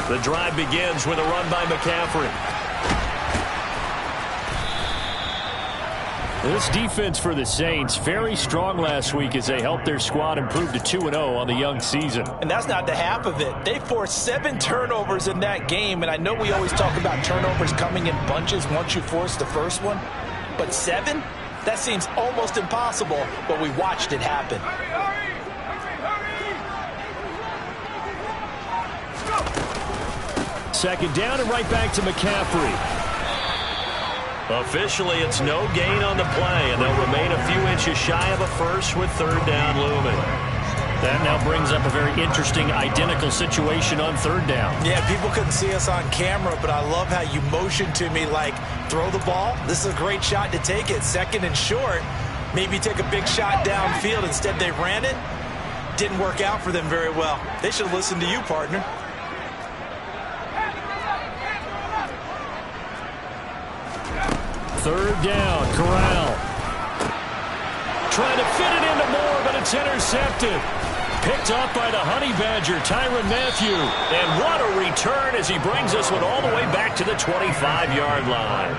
The drive begins with a run by McCaffrey. This defense for the Saints, very strong last week as they helped their squad improve to 2-0 on the young season. And that's not the half of it. They forced 7 turnovers in that game, and I know we always talk about turnovers coming in bunches once you force the first one, but 7? That seems almost impossible, but we watched it happen. Second down and right back to McCaffrey. Officially, it's no gain on the play, and they'll remain a few inches shy of a first with third down looming. That now brings up a very interesting identical situation on third down. Yeah, people couldn't see us on camera, but I love how you motioned to me like, throw the ball. This is a great shot to take it. Second and short. Maybe take a big shot downfield. Instead, they ran it. Didn't work out for them very well. They should listen to you, partner. Third down, Corral. Trying to fit it into Moore, but it's intercepted. Picked off by the Honey Badger, Tyrann Mathieu. And what a return as he brings this one all the way back to the 25-yard line.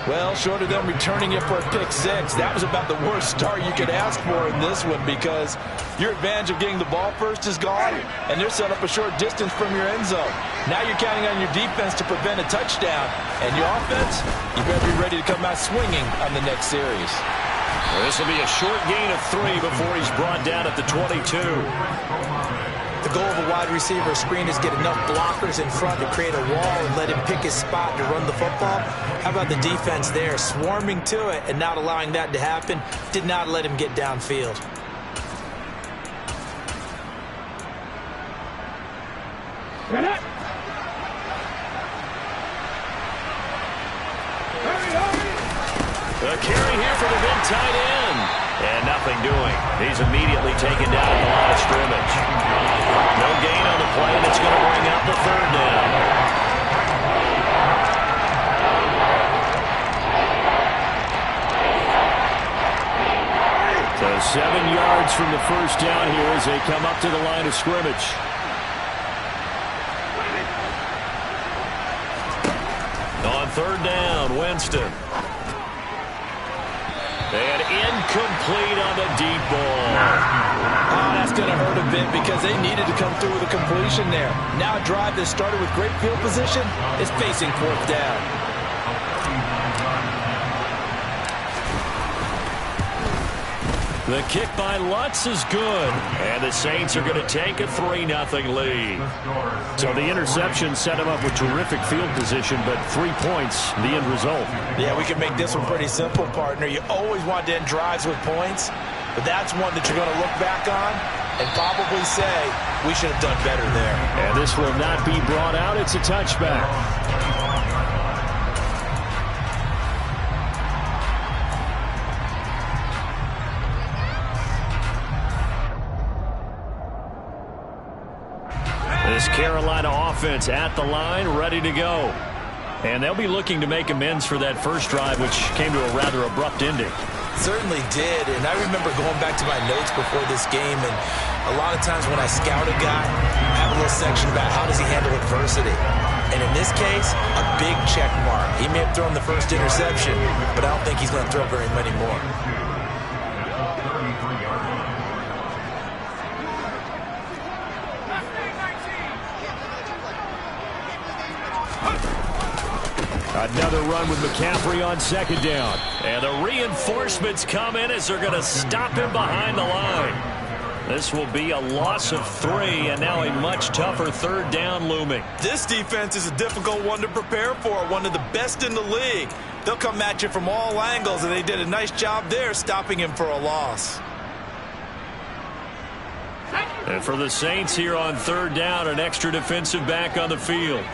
Well, short of them returning it for a pick 6, that was about the worst start you could ask for in this one because your advantage of getting the ball first is gone, and they're set up a short distance from your end zone. Now you're counting on your defense to prevent a touchdown, and your offense, you better be ready to come out swinging on the next series. This will be a short gain of 3 before he's brought down at the 22. The goal of a wide receiver screen is get enough blockers in front to create a wall and let him pick his spot to run the football. How about the defense there, swarming to it and not allowing that to happen? Did not let him get downfield. The carry here for the big tight end. And nothing doing. He's immediately taken down at the line of scrimmage. No gain on the play, and it's going to bring up the third down. So 7 yards from the first down here as they come up to the line of scrimmage. On third down, Winston. And incomplete on the deep ball. Oh, that's going to hurt a bit because they needed to come through with a completion there. Now a drive that started with great field position is facing fourth down. The kick by Lutz is good. And the Saints are going to take a 3-0 lead. So the interception set him up with terrific field position, but 3 points, the end result. Yeah, we can make this one pretty simple, partner. You always want to end drives with points, but that's one that you're going to look back on and probably say, we should have done better there. And this will not be brought out. It's a touchback. This Carolina offense at the line, ready to go. And they'll be looking to make amends for that first drive, which came to a rather abrupt ending. Certainly did, and I remember going back to my notes before this game, and a lot of times when I scout a guy, I have a little section about how does he handle adversity. And in this case, a big check mark. He may have thrown the first interception, but I don't think he's going to throw very many more. Another run with McCaffrey on second down. And the reinforcements come in as they're going to stop him behind the line. This will be a loss of 3, and now a much tougher third down looming. This defense is a difficult one to prepare for, one of the best in the league. They'll come at you from all angles, and they did a nice job there stopping him for a loss. And for the Saints here on third down, an extra defensive back on the field.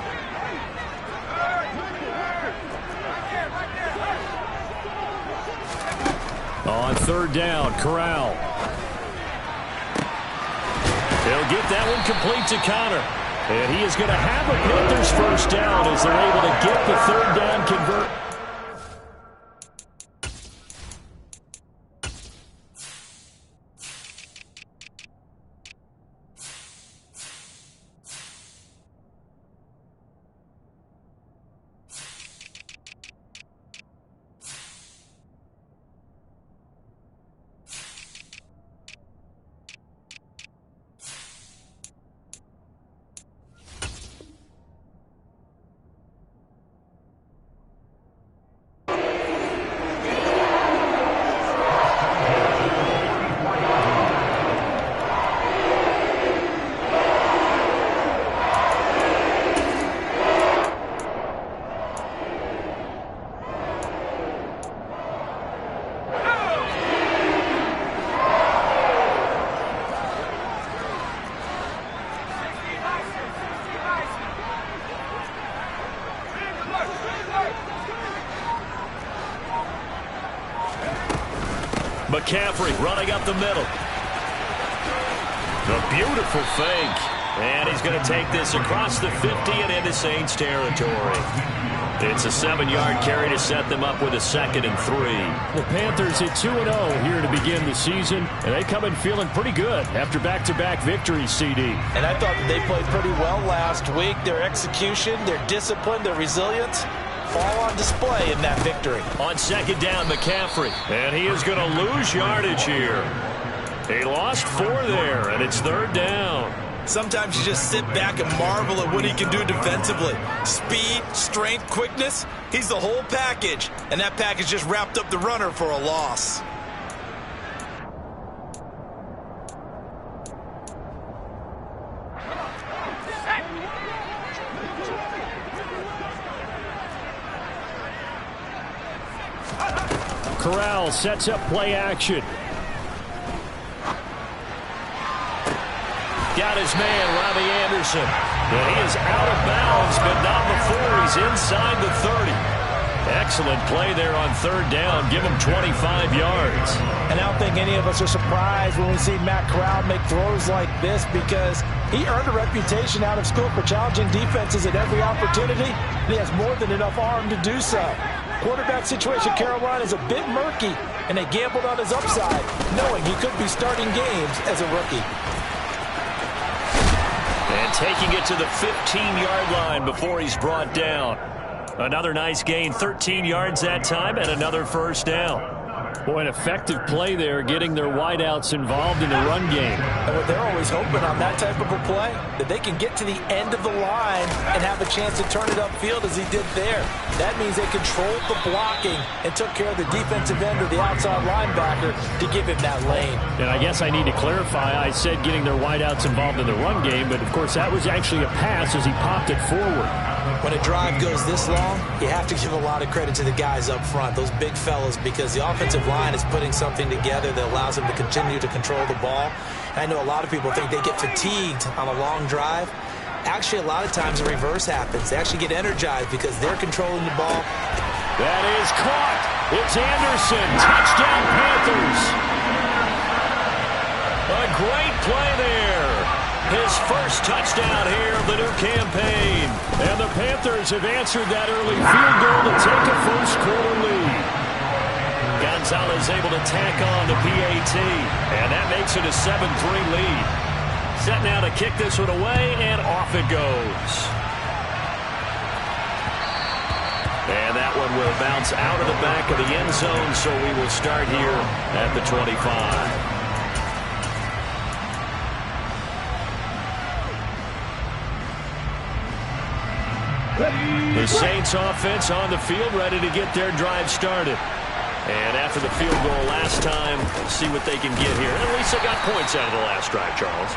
On third down, Corral. They'll get that one complete to Connor. And he is going to have a Panthers first down as they're able to get the third down convert. McCaffrey running up the middle. A beautiful fake. And he's going to take this across the 50 and into Saints territory. It's a 7-yard carry to set them up with a 2nd and 3. The Panthers at 2-0 here to begin the season, and they come in feeling pretty good after back-to-back victories, CD. And I thought that they played pretty well last week. Their execution, their discipline, their resilience, all on display in that victory. On 2nd down, McCaffrey. And he is going to lose yardage here. He lost 4 there, and it's 3rd down. Sometimes you just sit back and marvel at what he can do defensively. Speed, strength, quickness, he's the whole package. And that package just wrapped up the runner for a loss. Corral sets up play action. Got his man, Robbie Anderson. And he is out of bounds, but not before he's inside the 30. Excellent play there on 3rd down. Give him 25 yards. And I don't think any of us are surprised when we see Matt Corral make throws like this, because he earned a reputation out of school for challenging defenses at every opportunity. And he has more than enough arm to do so. Quarterback situation, Carolina, is a bit murky, and they gambled on his upside, knowing he could be starting games as a rookie. And taking it to the 15-yard line before he's brought down. Another nice gain, 13 yards that time, and another 1st down. Boy, an effective play there, getting their wideouts involved in the run game. And what they're always hoping on that type of a play, that they can get to the end of the line and have a chance to turn it upfield as he did there. That means they controlled the blocking and took care of the defensive end or the outside linebacker to give him that lane. And I guess I need to clarify, I said getting their wideouts involved in the run game, but of course that was actually a pass as he popped it forward. When a drive goes this long, you have to give a lot of credit to the guys up front, those big fellas, because the offensive line is putting something together that allows them to continue to control the ball. I know a lot of people think they get fatigued on a long drive. Actually, a lot of times the reverse happens. They actually get energized because they're controlling the ball. That is caught. It's Anderson. Touchdown, Panthers. A great play there. His first touchdown here of the new campaign. And the Panthers have answered that early field goal to take a first-quarter lead. Gonzalez able to tack on the PAT, and that makes it a 7-3 lead. Set now to kick this one away, and off it goes. And that one will bounce out of the back of the end zone, so we will start here at the 25. The Saints offense on the field, ready to get their drive started. And after the field goal last time, see what they can get here. At least they got points out of the last drive, Charles.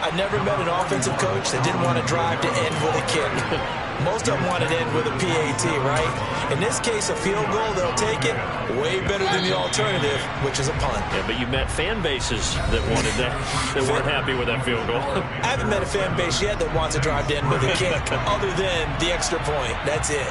I never met an offensive coach that didn't want a drive to end with a kick. Most of them want it to end with a PAT, right? In this case, a field goal, they'll take it. Way better than the alternative, which is a punt. Yeah, but you met fan bases that wanted that, that weren't happy with that field goal. I haven't met a fan base yet that wants a drive to end with a kick, other than the extra point. That's it.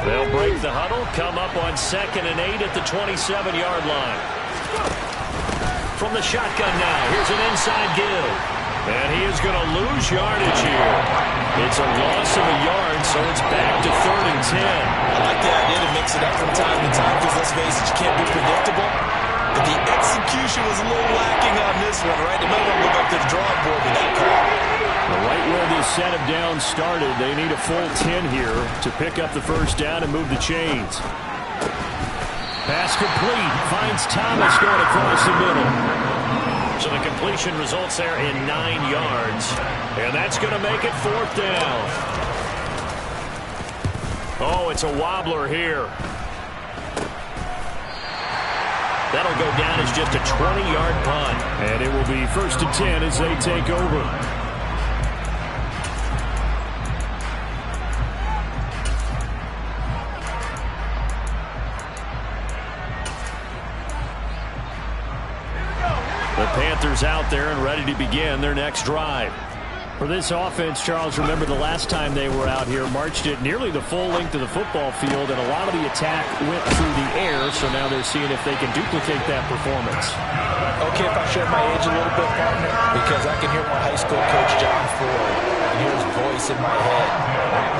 They'll break the huddle, come up on 2nd and 8 at the 27-yard line. From the shotgun now, here's an inside give. And he is going to lose yardage here. It's a loss of a yard, so it's back to 3rd and 10. I like the idea to mix it up from time to time, because let's face it, you can't be predictable. But the execution was a little lacking on this one, right? They might want to go back to the drawing board with that call. Right where this set of downs started, they need a full 10 here to pick up the first down and move the chains. Pass complete. Finds Thomas going across the middle. So the completion results there in 9 yards. And that's going to make it 4th down. Oh, it's a wobbler here. That'll go down as just a 20-yard punt. And it will be 1st and 10 as they take over. Panthers out there and ready to begin their next drive. For this offense, Charles, remember the last time they were out here, marched it nearly the full length of the football field, and a lot of the attack went through the air, so now they're seeing if they can duplicate that performance. Okay, if I share my age a little bit, partner, because I can hear my high school coach, John Ford, and hear his voice in my head.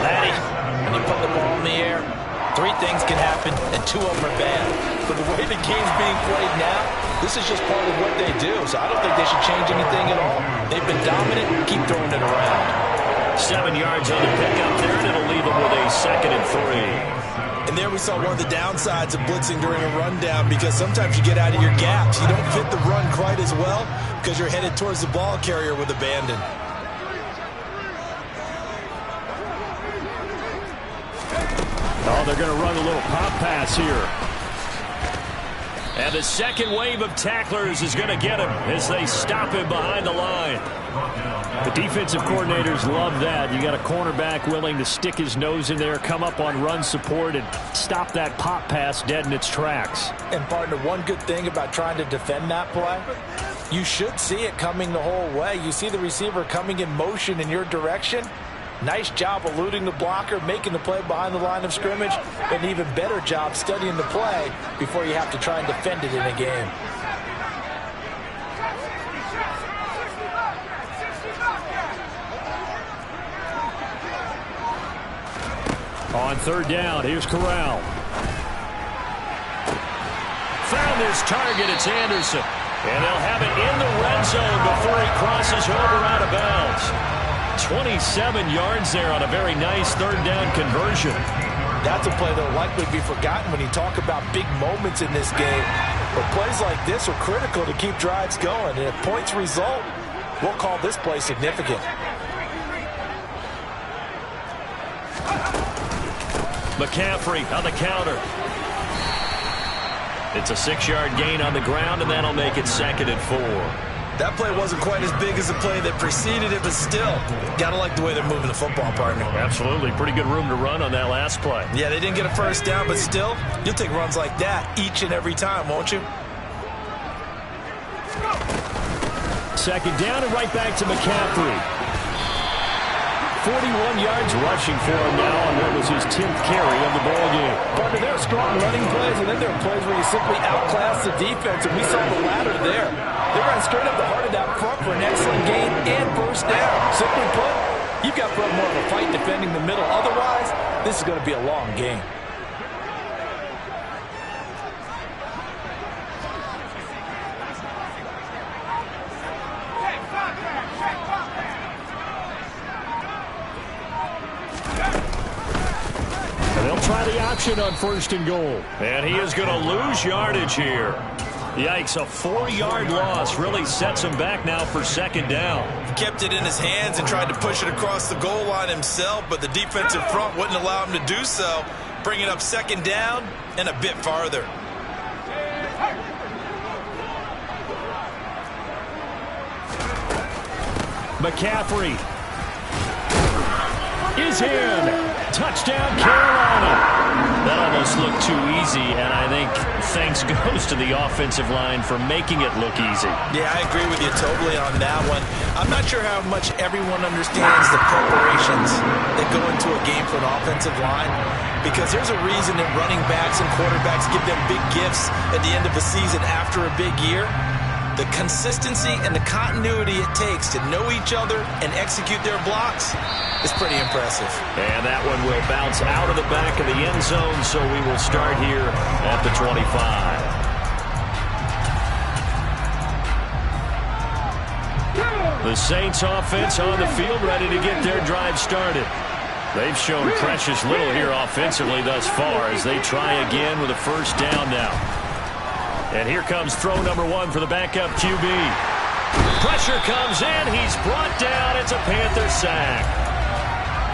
Laddie, when you put the ball in the air, 3 things can happen, and 2 of them are bad. But the way the game's being played now, this is just part of what they do, so I don't think they should change anything at all. They've been dominant. Keep throwing it around. 7 yards on the pickup there, and it'll leave them with a 2nd and 3. And there we saw one of the downsides of blitzing during a rundown, because sometimes you get out of your gaps. You don't fit the run quite as well because you're headed towards the ball carrier with abandon. Oh, they're going to run a little pop pass here. And the second wave of tacklers is going to get him as they stop him behind the line. The defensive coordinators love that. You got a cornerback willing to stick his nose in there, come up on run support, and stop that pop pass dead in its tracks. And partner, one good thing about trying to defend that play, you should see it coming the whole way. You see the receiver coming in motion in your direction. Nice job eluding the blocker, making the play behind the line of scrimmage, and even better job studying the play before you have to try and defend it in a game. On 3rd down, here's Corral. Found his target, it's Anderson. And they'll have it in the red zone before he crosses over out of bounds. 27 yards there on a very nice 3rd down conversion. That's a play that will likely be forgotten when you talk about big moments in this game. But plays like this are critical to keep drives going. And if points result, we'll call this play significant. McCaffrey on the counter. It's a 6-yard gain on the ground, and that'll make it 2nd and 4. That play wasn't quite as big as the play that preceded it, but still, gotta like the way they're moving the football, partner. Absolutely. Pretty good room to run on that last play. Yeah, they didn't get a first down, but still, you'll take runs like that each and every time, won't you? 2nd down and right back to McCaffrey. 41 yards rushing for him now on what was his 10th carry of the ballgame. Partner, there are strong running plays, and then there are plays where you simply outclass the defense, and we saw the latter there. They ran straight up the heart of that front for an excellent gain and first down. Simply put, you've got to put up more of a fight defending the middle. Otherwise, this is going to be a long game. They'll try the option on 1st and goal. And he is going to lose yardage here. Yikes, a 4-yard loss really sets him back now for 2nd down. He kept it in his hands and tried to push it across the goal line himself, but the defensive front wouldn't allow him to do so, bringing up 2nd down and a bit farther. McCaffrey is in. Touchdown, Carolina. That almost looked too easy, and I think thanks goes to the offensive line for making it look easy. Yeah, I agree with you totally on that one. I'm not sure how much everyone understands the preparations that go into a game for an offensive line, because there's a reason that running backs and quarterbacks give them big gifts at the end of the season after a big year. The consistency and the continuity it takes to know each other and execute their blocks is pretty impressive. And that one will bounce out of the back of the end zone, so we will start here at the 25. The Saints offense on the field, ready to get their drive started. They've shown precious little here offensively thus far as they try again with a 1st down now. And here comes throw number 1 for the backup QB. Pressure comes in. He's brought down. It's a Panther sack.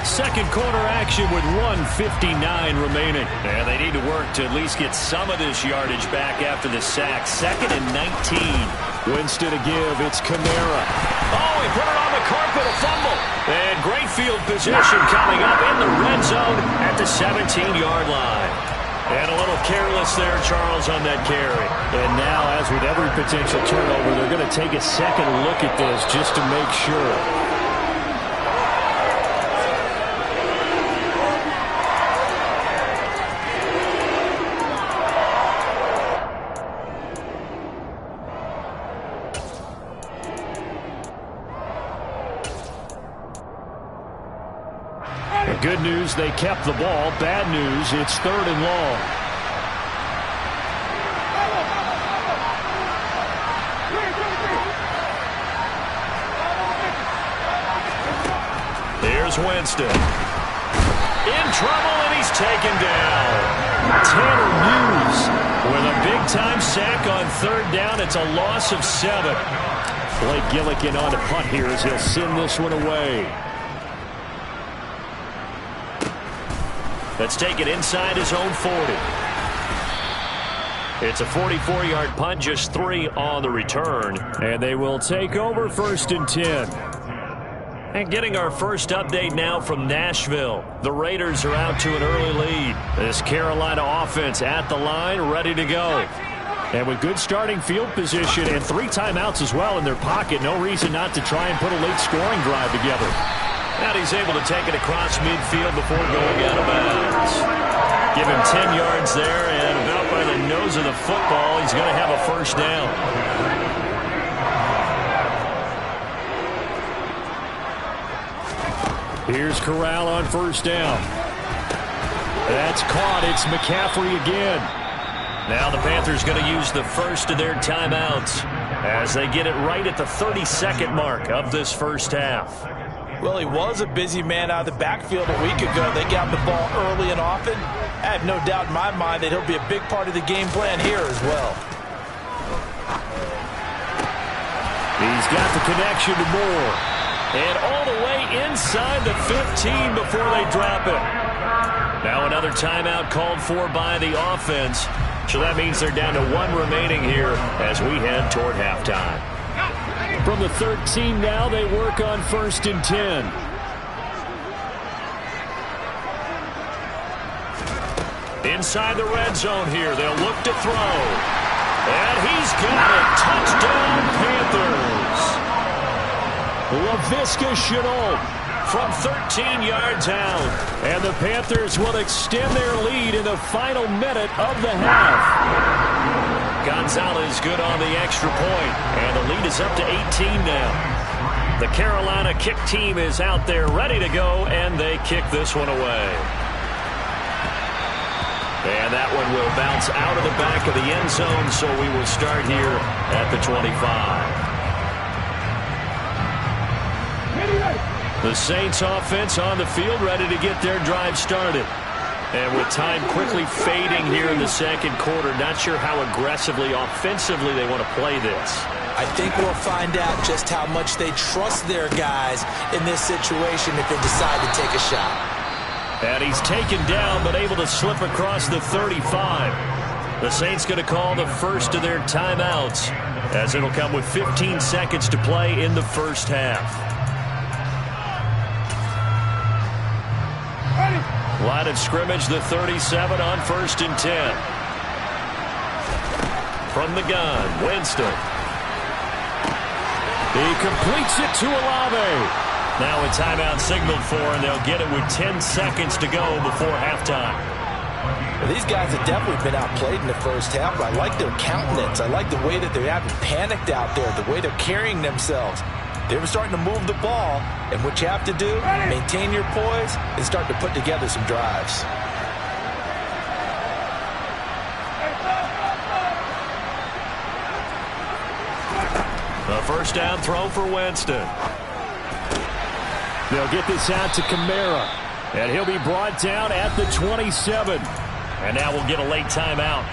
2nd quarter action with 1:59 remaining. And they need to work to at least get some of this yardage back after the sack. 2nd and 19. Winston to give. It's Kamara. Oh, he put it on the carpet. A fumble. And great field position coming up in the red zone at the 17-yard line. And a little careless there, Charles, on that carry. And now, as with every potential turnover, they're going to take a second look at this just to make sure. Good news, they kept the ball. Bad news, it's 3rd and long. Here's Winston. In trouble, and he's taken down. Tanner Muse with a big-time sack on 3rd down. It's a loss of 7. Blake Gillikin on to punt here as he'll send this one away. Let's take it inside his own 40. It's a 44-yard punt, just 3 on the return. And they will take over 1st and 10. And getting our first update now from Nashville. The Raiders are out to an early lead. This Carolina offense at the line, ready to go. And with good starting field position and 3 timeouts as well in their pocket, no reason not to try and put a late scoring drive together. And he's able to take it across midfield before going out of bounds. Give him 10 yards there, and about by the nose of the football, he's going to have a 1st down. Here's Corral on 1st down. That's caught. It's McCaffrey again. Now the Panthers going to use the first of their timeouts as they get it right at the 32nd mark of this first half. Well, he was a busy man out of the backfield a week ago. They got the ball early and often. I have no doubt in my mind that he'll be a big part of the game plan here as well. He's got the connection to Moore. And all the way inside the 15 before they drop it. Now another timeout called for by the offense. So that means they're down to 1 remaining here as we head toward halftime. From the 13 now, they work on 1st and 10. Inside the red zone here, they'll look to throw. And he's got it. Touchdown, Panthers. Laviska Shenault from 13 yards out. And the Panthers will extend their lead in the final minute of the half. Gonzalez good on the extra point, and the lead is up to 18 now. The Carolina kick team is out there ready to go, and they kick this one away. And that one will bounce out of the back of the end zone, so we will start here at the 25. The Saints offense on the field ready to get their drive started. And with time quickly fading here in the second quarter, not sure how aggressively, offensively they want to play this. I think we'll find out just how much they trust their guys in this situation if they decide to take a shot. And he's taken down but able to slip across the 35. The Saints going to call the first of their timeouts as it'll come with 15 seconds to play in the first half. Line of scrimmage, the 37 on 1st and 10. From the gun, Winston. He completes it to Olave. Now a timeout signaled for, and they'll get it with 10 seconds to go before halftime. Well, these guys have definitely been outplayed in the first half. I like their countenance. I like the way that they're having panicked out there, the way they're carrying themselves. They were starting to move the ball, and what you have to do, maintain your poise and start to put together some drives. The first down throw for Winston. They'll get this out to Kamara, and he'll be brought down at the 27. And now we'll get a late timeout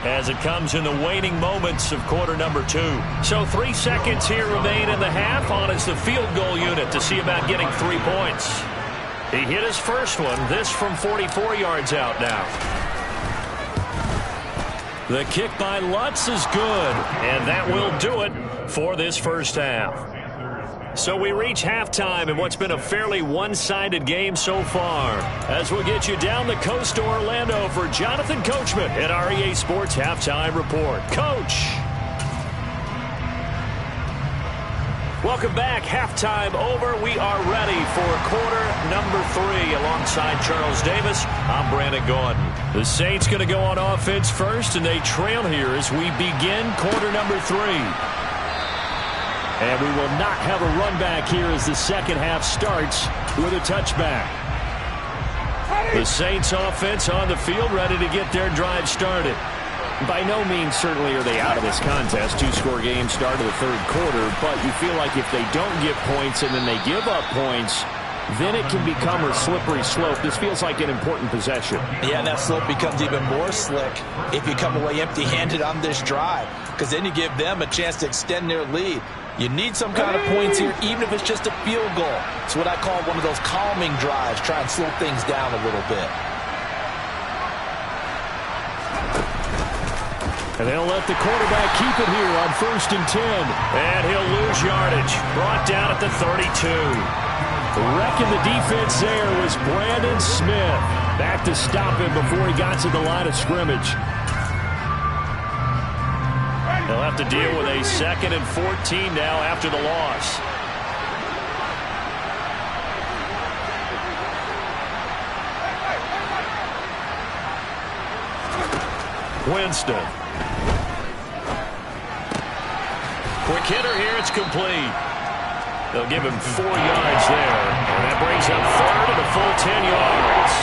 as it comes in the waning moments of quarter number 2. So 3 seconds here remain in the half. On is the field goal unit to see about getting 3 points. He hit his first one, this from 44 yards out now. The kick by Lutz is good, and that will do it for this first half. So we reach halftime in what's been a fairly one-sided game so far. As we'll get you down the coast to Orlando for Jonathan Coachman at our EA Sports Halftime Report. Coach! Welcome back. Halftime over. We are ready for quarter number 3. Alongside Charles Davis, I'm Brandon Gordon. The Saints going to go on offense first, and they trail here as we begin quarter number 3. And we will not have a run back here as the second half starts with a touchback. The Saints offense on the field, ready to get their drive started. By no means certainly are they out of this contest. Two-score game start of the third quarter, but you feel like if they don't get points and then they give up points, then it can become a slippery slope. This feels like an important possession. Yeah, and that slope becomes even more slick if you come away empty-handed on this drive, because then you give them a chance to extend their lead. You need some kind of points here, even if it's just a field goal. It's what I call one of those calming drives. Try and slow things down a little bit. And they'll let the quarterback keep it here on 1st and 10. And he'll lose yardage. Brought down at the 32. Wrecking the defense there was Brandon Smith. Back to stop him before he got to the line of scrimmage. They'll have to deal with a 2nd and 14 now after the loss. Winston. Quick hitter here. It's complete. They'll give him 4 yards there. And that brings up 3rd and a full 10 yards.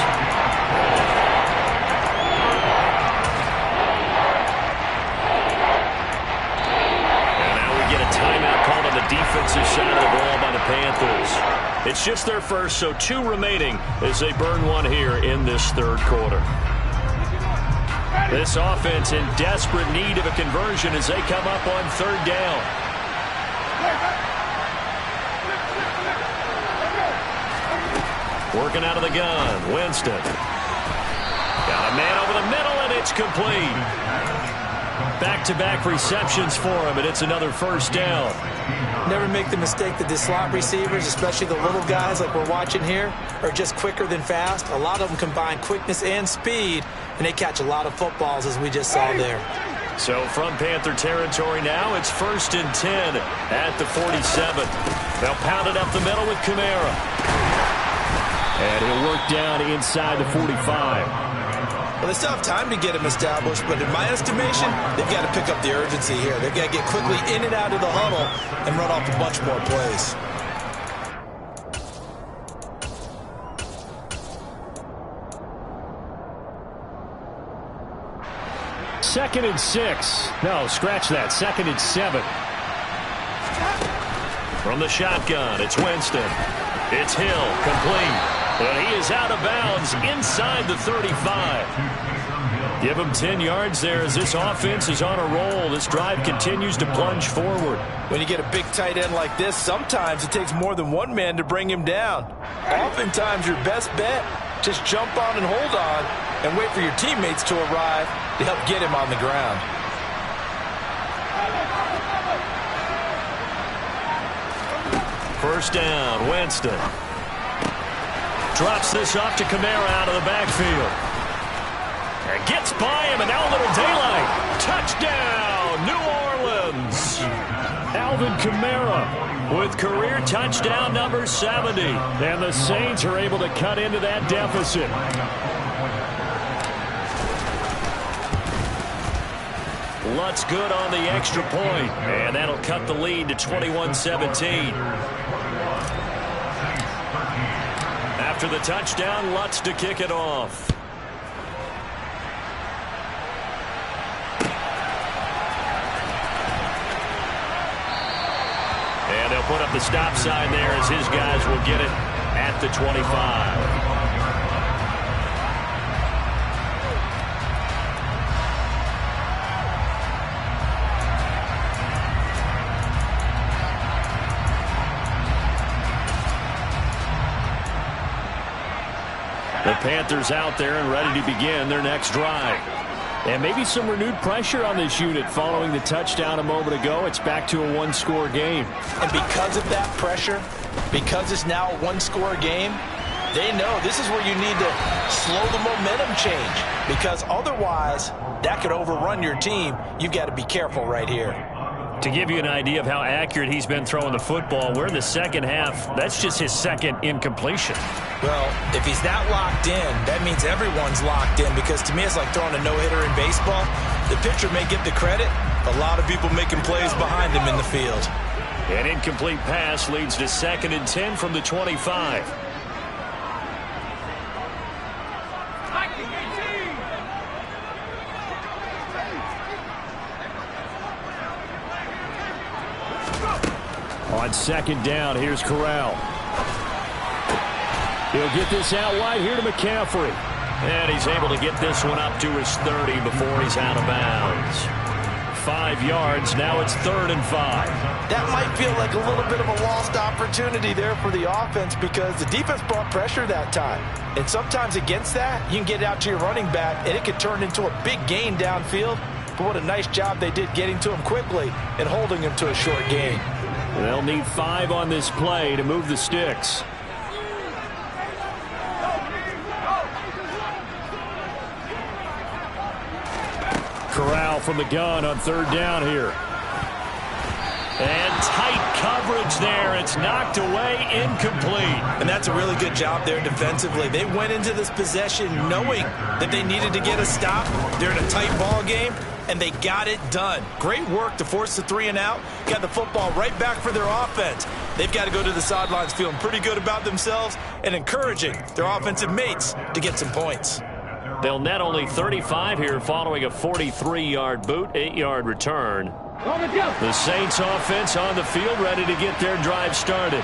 Timeout called on the defensive side of the ball by the Panthers. It's just their first, so 2 remaining as they burn 1 here in this third quarter. This offense in desperate need of a conversion as they come up on 3rd down. Working out of the gun, Winston. Got a man over the middle, and it's complete. Back-to-back receptions for him, and it's another 1st down. Never make the mistake that the slot receivers, especially the little guys like we're watching here, are just quicker than fast. A lot of them combine quickness and speed, and they catch a lot of footballs, as we just saw there. So from Panther territory now, it's 1st and 10 at the 47. They'll pound it up the middle with Kamara. And he'll work down inside the 45. Well, they still have time to get him established, but in my estimation, they've got to pick up the urgency here. They've got to get quickly in and out of the huddle and run off a bunch more plays. Second and 6. No, scratch that. 2nd and 7. From the shotgun, it's Winston. It's Hill, complete. And he is out of bounds inside the 35. Give him 10 yards there as this offense is on a roll. This drive continues to plunge forward. When you get a big tight end like this, sometimes it takes more than one man to bring him down. Oftentimes, your best bet, just jump on and hold on and wait for your teammates to arrive to help get him on the ground. First down, Winston. Drops this off to Kamara out of the backfield. And gets by him, and now a little daylight. Touchdown, New Orleans. Alvin Kamara with career touchdown number 70. And the Saints are able to cut into that deficit. Lutz good on the extra point. And that'll cut the lead to 21-17. After the touchdown, Lutz to kick it off. And they'll put up the stop sign there as his guys will get it at the 25. The Panthers out there and ready to begin their next drive. And maybe some renewed pressure on this unit following the touchdown a moment ago. It's back to a one-score game. And because of that pressure, because it's now a one-score game, they know this is where you need to slow the momentum change, because otherwise that could overrun your team. You've got to be careful right here. To give you an idea of how accurate he's been throwing the football, we're in the second half. That's just his second incompletion. Well, if he's that locked in, that means everyone's locked in, because to me it's like throwing a no-hitter in baseball. The pitcher may get the credit, a lot of people making plays behind him in the field. An incomplete pass leads to 2nd and 10 from the 25. On 2nd down, here's Corral. He'll get this out wide here to McCaffrey. And he's able to get this one up to his 30 before he's out of bounds. 5 yards, now it's 3rd and 5. That might feel like a little bit of a lost opportunity there for the offense, because the defense brought pressure that time. And sometimes against that, you can get it out to your running back, and it could turn into a big gain downfield. But what a nice job they did getting to him quickly and holding him to a short gain. They'll need 5 on this play to move the sticks. Corral from the gun on 3rd down here. And tight coverage there. It's knocked away, incomplete. And that's a really good job there defensively. They went into this possession knowing that they needed to get a stop. They're in a tight ball game, and they got it done. Great work to force the 3 and out. Got the football right back for their offense. They've got to go to the sidelines feeling pretty good about themselves and encouraging their offensive mates to get some points. They'll net only 35 here following a 43-yard boot, 8-yard return. The Saints offense on the field, ready to get their drive started.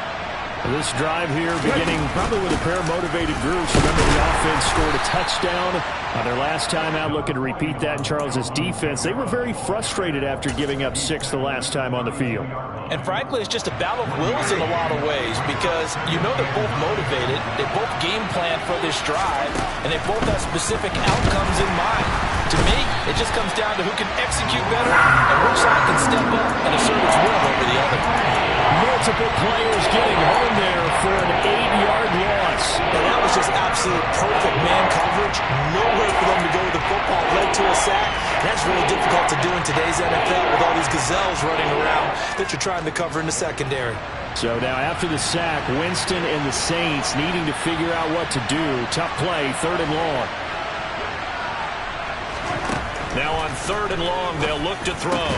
This drive here beginning probably with a pair of motivated groups. Remember, the offense scored a touchdown on their last time out, looking to repeat that in Charles's defense. They were very frustrated after giving up 6 the last time on the field. And frankly, it's just a battle of wills in a lot of ways, because you know they're both motivated, they both game plan for this drive, and they both have specific outcomes in mind. To me, it just comes down to who can execute better and which side can step up and assert its will over the other. Multiple players getting home there for an 8-yard loss. And that was just absolute perfect man coverage. Nowhere for them to go with the football. Led to a sack. That's really difficult to do in today's NFL with all these gazelles running around that you're trying to cover in the secondary. So now after the sack, Winston and the Saints needing to figure out what to do. Tough play, 3rd and long. Now on 3rd and long, they'll look to throw.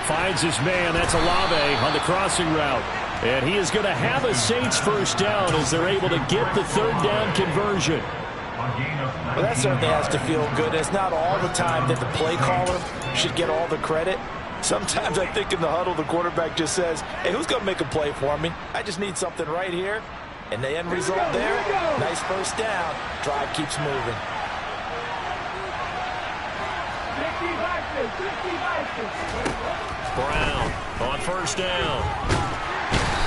Finds his man. That's Olave on the crossing route. And he is going to have a Saints first down as they're able to get the 3rd down conversion. Well, that certainly has to feel good. It's not all the time that the play caller should get all the credit. Sometimes I think in the huddle, the quarterback just says, hey, who's going to make a play for me? I just need something right here. And the end result there, nice first down. Drive keeps moving. Brown on 1st down.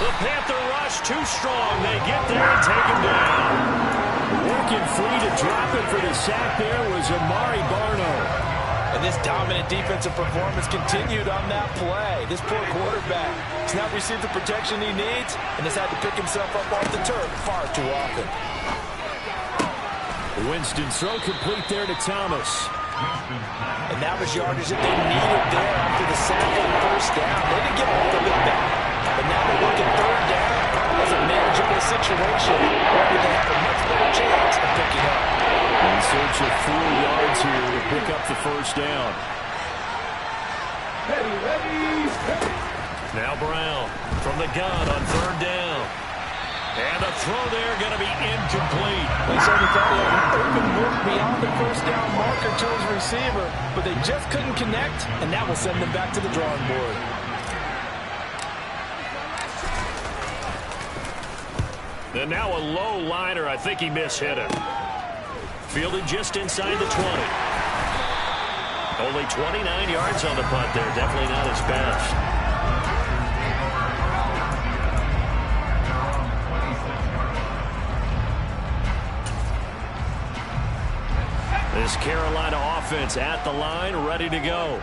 The Panther rush too strong. They get there and take him down. Working free to drop it for the sack there was Amari Barno. And this dominant defensive performance continued on that play. This poor quarterback has not received the protection he needs and has had to pick himself up off the turf far too often. Winston throw complete there to Thomas. And that was yardage that they needed there after the sack on 1st down. They didn't get all of it back. But now they're looking 3rd down as a manageable situation where they have a much better chance of picking up. In search of 4 yards here to pick up the 1st down. Now Brown from the gun on 3rd down. And the throw there going to be incomplete. He certainly thought he had an open look beyond the 1st down marker to his receiver, but they just couldn't connect, and that will send them back to the drawing board. And now a low liner. I think he mishit it. Fielded just inside the 20. Only 29 yards on the punt there. Definitely not his best. This Carolina offense at the line, ready to go.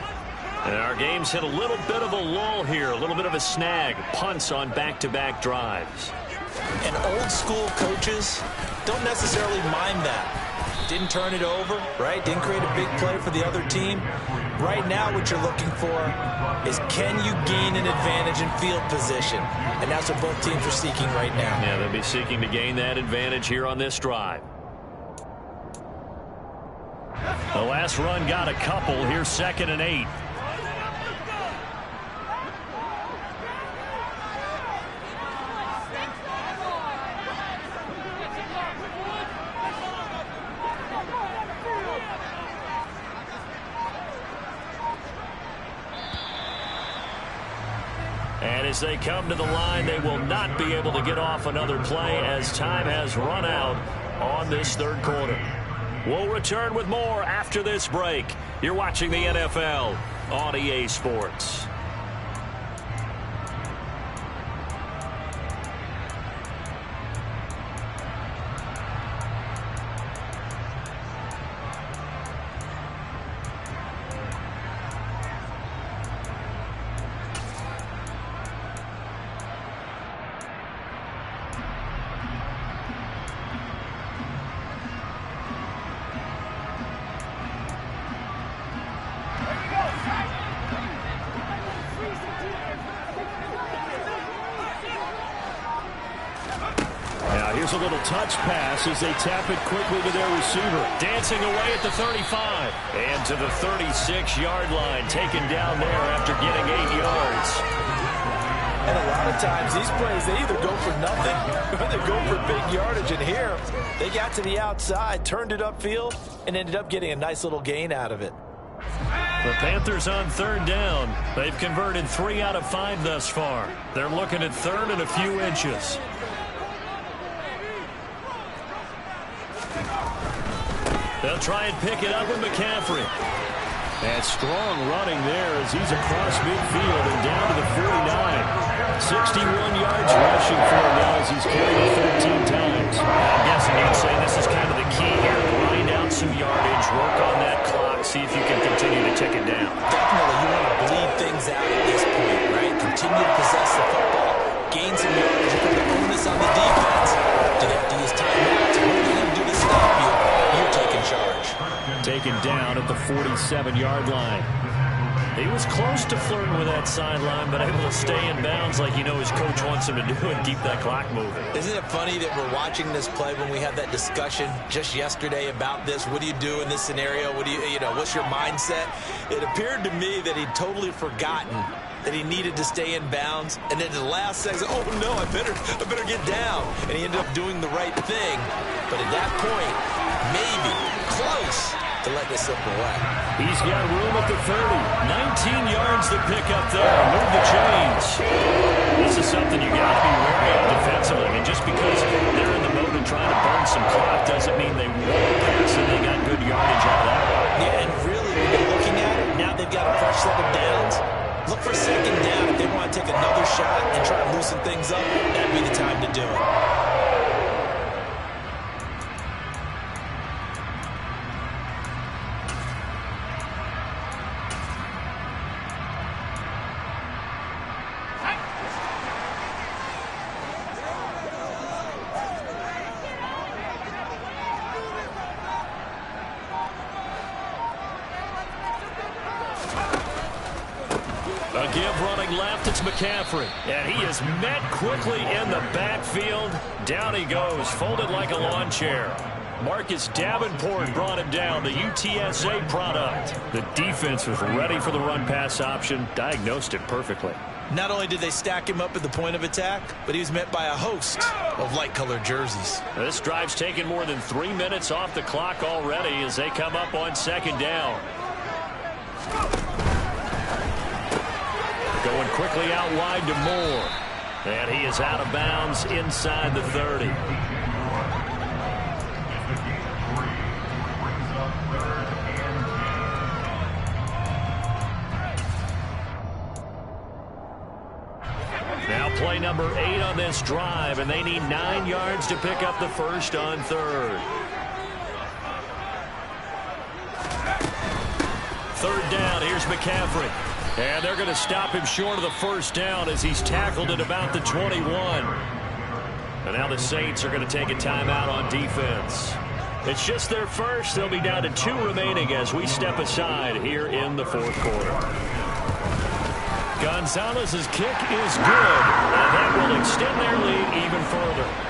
And our game's hit a little bit of a lull here, a little bit of a snag. Punts on back-to-back drives. And old-school coaches don't necessarily mind that. Didn't turn it over, right? Didn't create a big play for the other team. Right now what you're looking for is, can you gain an advantage in field position? And that's what both teams are seeking right now. Yeah, they'll be seeking to gain that advantage here on this drive. The last run got a couple. Here's 2nd and 8. And as they come to the line, they will not be able to get off another play as time has run out on this third quarter. We'll return with more after this break. You're watching the NFL on EA Sports. Here's a little touch pass as they tap it quickly to their receiver. Dancing away at the 35. And to the 36-yard line, taken down there after getting 8 yards. And a lot of times these plays, they either go for nothing or they go for big yardage. And here, they got to the outside, turned it upfield, and ended up getting a nice little gain out of it. The Panthers on 3rd down. They've converted 3 out of 5 thus far. They're looking at 3rd and a few inches. They'll try and pick it up with McCaffrey. And strong running there as he's across midfield and down to the 49. 61 yards rushing for him now as he's carried it 13 times. I'm guessing you'd say this is kind of the key here. Grind out some yardage, work on that clock, see if you can continue to tick it down. Definitely, you want to bleed things out at this point, right? Continue to possess the football, gain some yardage, and put the onus on the defense. Do they have to use timeouts? What are they going to do to stop you? You're taking charge. Taken down at the 47-yard line. He was close to flirting with that sideline, but able to stay in bounds like his coach wants him to do and keep that clock moving. Isn't it funny that we're watching this play when we had that discussion just yesterday about this? What do you do in this scenario? What do what's your mindset? It appeared to me that he'd totally forgotten that he needed to stay in bounds, and then the last second, oh no, I better get down. And he ended up doing the right thing. But at that point, maybe close to let this slip away. He's got room at the 30. 19 yards to pick up there. Move the chains. This is something you got to be wary of defensively. I mean, just because they're in the mode of trying to burn some clock doesn't mean they won't pass and they got good yardage out of that. Yeah, and really, when you're looking at it, now they've got a fresh set of downs. Look for 2nd down. If they want to take another shot and try to loosen things up, that'd be the time to do it. A give running left, it's McCaffrey. And he is met quickly in the backfield. Down he goes, folded like a lawn chair. Marcus Davenport brought him down, the UTSA product. The defense was ready for the run-pass option, diagnosed it perfectly. Not only did they stack him up at the point of attack, but he was met by a host of light-colored jerseys. This drive's taken more than 3 minutes off the clock already as they come up on 2nd down. Going quickly out wide to Moore. And he is out of bounds inside the 30. Now play number 8 on this drive, and they need 9 yards to pick up the first on 3rd. Third down, here's McCaffrey. And they're going to stop him short of the first down as he's tackled at about the 21. And now the Saints are going to take a timeout on defense. It's just their first. They'll be down to 2 remaining as we step aside here in the fourth quarter. Gonzalez's kick is good, and that will extend their lead even further.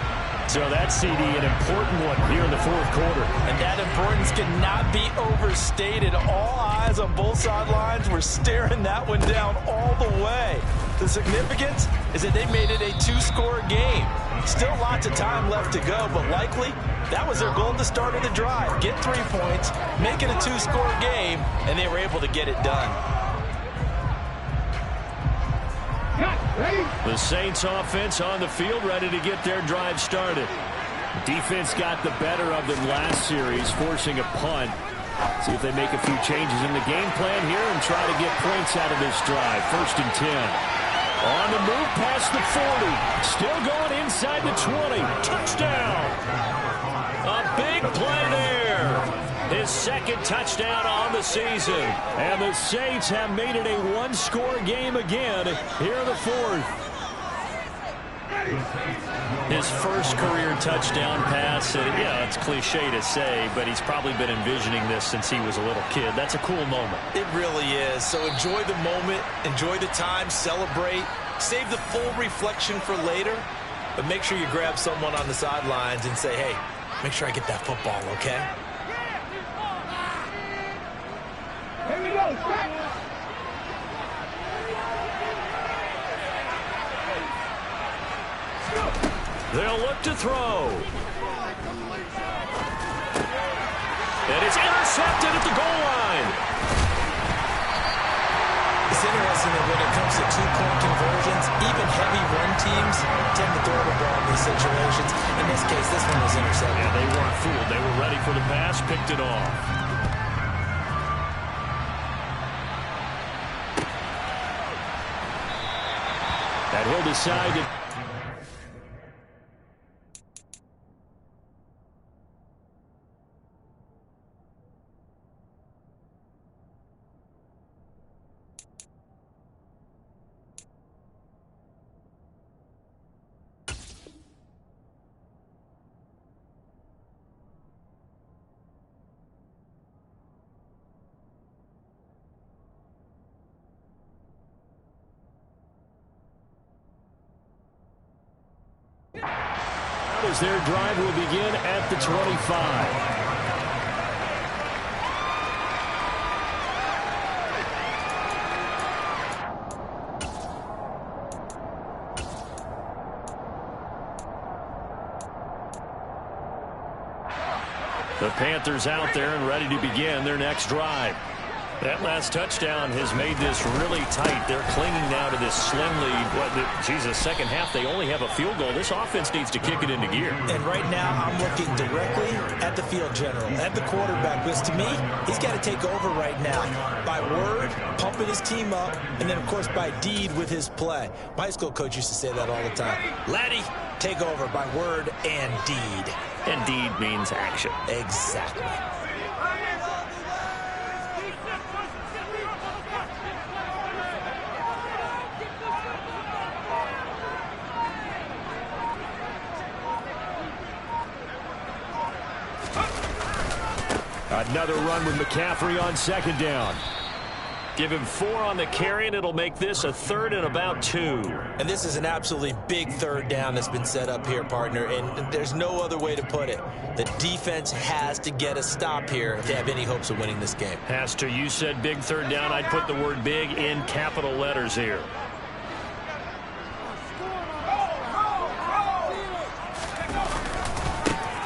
So that, CD, an important one here in the fourth quarter. And that importance cannot be overstated. All eyes on both sidelines were staring that one down all the way. The significance is that they made it a 2-score game. Still lots of time left to go, but likely that was their goal at the start of the drive. Get 3 points, make it a 2-score game, and they were able to get it done. The Saints offense on the field, ready to get their drive started. Defense got the better of them last series, forcing a punt. See if they make a few changes in the game plan here and try to get points out of this drive. 1st and 10. On the move past the 40. Still going inside the 20. Touchdown. A big play there. His 2nd touchdown on the season. And the Saints have made it a 1-score game again here in the 4th. His first career touchdown pass, yeah, it's cliche to say, but he's probably been envisioning this since he was a little kid. That's a cool moment. It really is. So enjoy the moment, enjoy the time, celebrate, save the full reflection for later, but make sure you grab someone on the sidelines and say, hey, make sure I get that football, okay? Here we go. They'll look to throw. And it's intercepted at the goal line. It's interesting that when it comes to 2-point conversions, even heavy run teams tend to throw the ball in these situations. In this case, this one was intercepted. Yeah, they weren't fooled. They were ready for the pass, picked it off. And he'll decide to... As their drive will begin at the 25. The Panthers out there and ready to begin their next drive. That last touchdown has made this really tight. They're clinging now to this slim lead. Second half, they only have a field goal. This offense needs to kick it into gear. And right now, I'm looking directly at the field general, at the quarterback, because to me, he's got to take over right now. By word, pumping his team up, and then, of course, by deed with his play. My high school coach used to say that all the time. Laddie, take over by word and deed. And deed means action. Exactly. Another run with McCaffrey on 2nd down. Give him 4 on the carry, and it'll make this a 3rd and about 2. And this is an absolutely big 3rd down that's been set up here, partner, and there's no other way to put it. The defense has to get a stop here to have any hopes of winning this game. Has to. You said big 3rd down. I'd put the word big in capital letters here.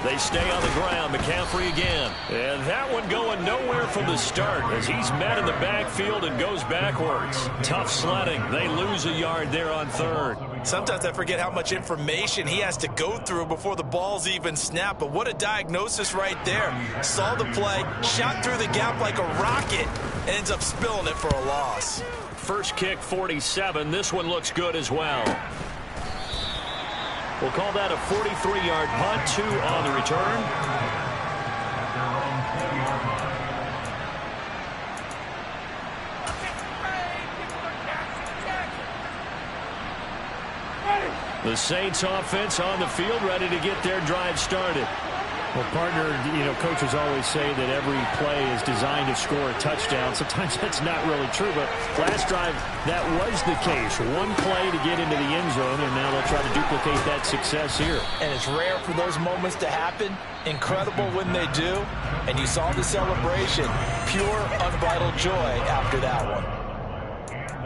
They stay on the ground. McCaffrey again. And that one going nowhere from the start as he's met in the backfield and goes backwards. Tough sledding. They lose a yard there on 3rd. Sometimes I forget how much information he has to go through before the ball's even snapped. But what a diagnosis right there. Saw the play, shot through the gap like a rocket, and ends up spilling it for a loss. First kick, 47. This one looks good as well. We'll call that a 43-yard punt, 2 on the return. The Saints offense on the field, ready to get their drive started. Well, partner, coaches always say that every play is designed to score a touchdown. Sometimes that's not really true, but last drive, that was the case. One play to get into the end zone, and now they'll try to duplicate that success here. And it's rare for those moments to happen. Incredible when they do. And you saw the celebration. Pure, unbridled joy after that one.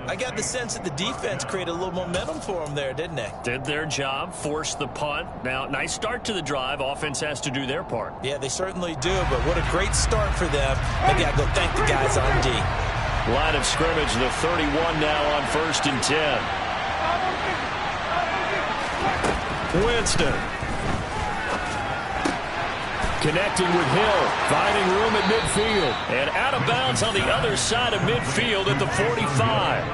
I got the sense that the defense created a little momentum for them there, didn't they? Did their job, forced the punt. Now, nice start to the drive. Offense has to do their part. Yeah, they certainly do, but what a great start for them. They got to go thank the guys on D. Line of scrimmage, the 31 now on 1st and 10. Winston. Connecting with Hill, finding room at midfield. And out of bounds on the other side of midfield at the 45.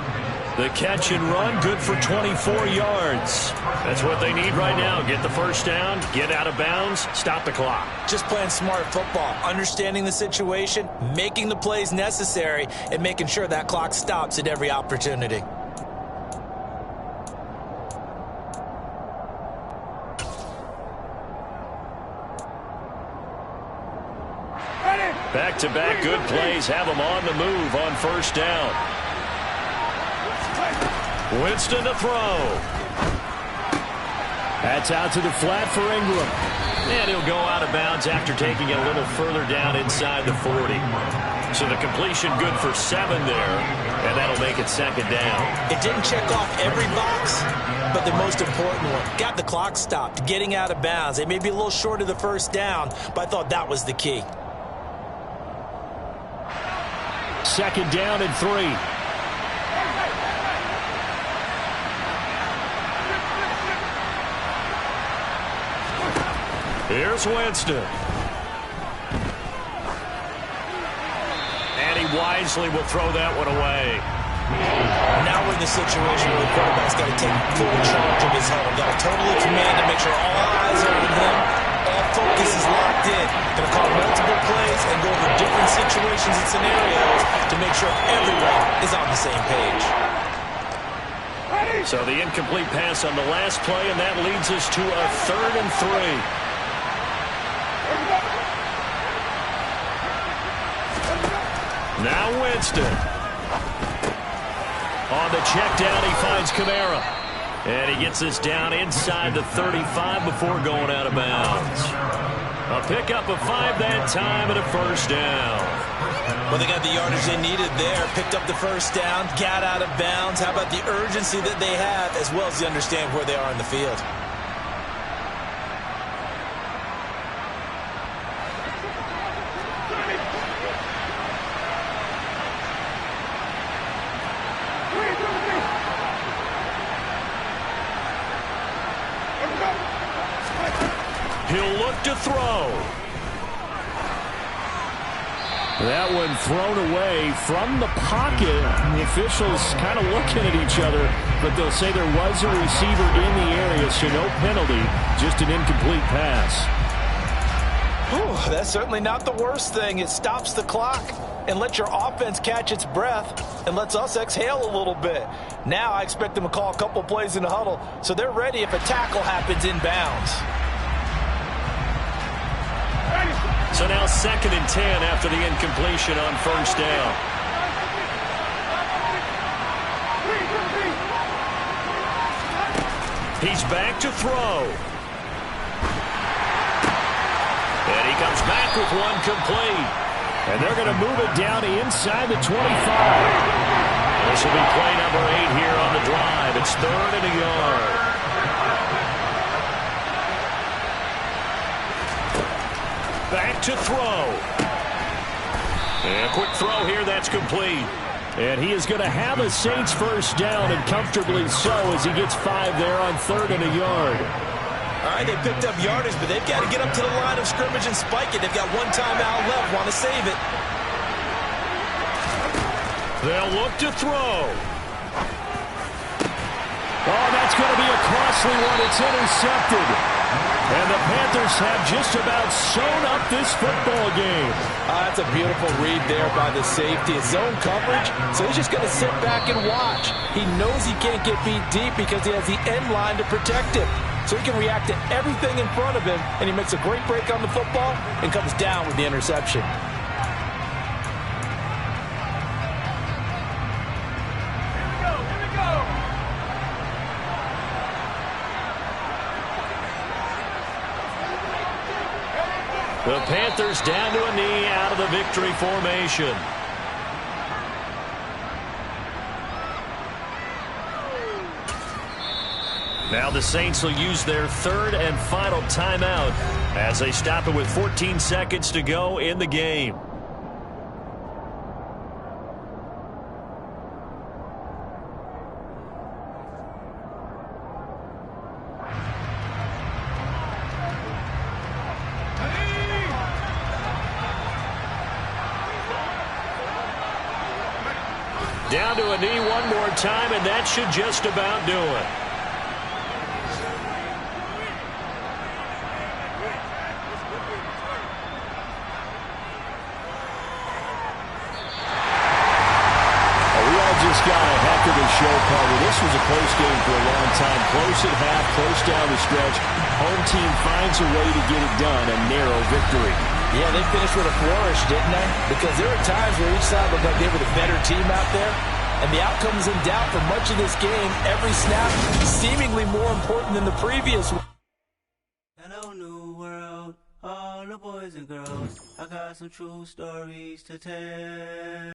The catch and run, good for 24 yards. That's what they need right now. Get the first down, get out of bounds, stop the clock. Just playing smart football, understanding the situation, making the plays necessary, and making sure that clock stops at every opportunity. Back-to-back good plays have them on the move on 1st down. Winston to throw. That's out to the flat for Ingram. And he'll go out of bounds after taking it a little further down inside the 40. So the completion good for 7 there, and that'll make it 2nd down. It didn't check off every box, but the most important one. Got the clock stopped, getting out of bounds. They may be a little short of the 1st down, but I thought that was the key. 2nd down and 3. Here's Winston. And he wisely will throw that one away. Now we're in the situation where the quarterback's got to take full charge of his huddle. Got to totally command to make sure all eyes are on him. All focus is locked in. Going to call multiple plays and go over different situations and scenarios to make sure everyone is on the same page. So the incomplete pass on the last play, and that leads us to a 3rd and 3. Now Winston. On the check down, he finds Kamara. And he gets this down inside the 35 before going out of bounds. A pickup of 5 that time and a 1st down. Well, they got the yardage they needed there. Picked up the 1st down, got out of bounds. How about the urgency that they have as well as they understand where they are in the field? He'll look to throw. That one thrown away from the pocket. The officials kind of looking at each other, but they'll say there was a receiver in the area, so no penalty, just an incomplete pass. Whew, that's certainly not the worst thing. It stops the clock and lets your offense catch its breath and lets us exhale a little bit. Now I expect them to call a couple plays in the huddle, so they're ready if a tackle happens inbounds. So now 2nd and 10 after the incompletion on 1st down. He's back to throw. And he comes back with one complete. And they're going to move it down inside the 25. This will be play number 8 here on the drive. It's 3rd and a yard. Back to throw. And a quick throw here, that's complete. And he is going to have a Saints 1st down, and comfortably so, as he gets 5 there on 3rd and a yard. All right, they picked up yardage, but they've got to get up to the line of scrimmage and spike it. They've got one timeout left, want to save it. They'll look to throw. Oh, that's going to be a costly one. It's intercepted. And the Panthers have just about sewn up this football game. That's a beautiful read there by the safety. It's zone coverage, so he's just going to sit back and watch. He knows he can't get beat deep because he has the end line to protect him. So he can react to everything in front of him, and he makes a great break on the football and comes down with the interception. The Panthers down to a knee out of the victory formation. Now the Saints will use their third and final timeout as they stop it with 14 seconds to go in the game. Down to a knee one more time, and that should just about do it. We all just got a heck of a show covered. This was a close game for a long time. Close at half, close down the stretch. Home team finds a way to get it done, a narrow victory. Yeah, they finished with a flourish, didn't they? Because there were times where each side looked like they were the better team out there, and the outcome was in doubt for much of this game. Every snap seemingly more important than the previous one. Hello, new world, all the boys and girls. I got some true stories to tell.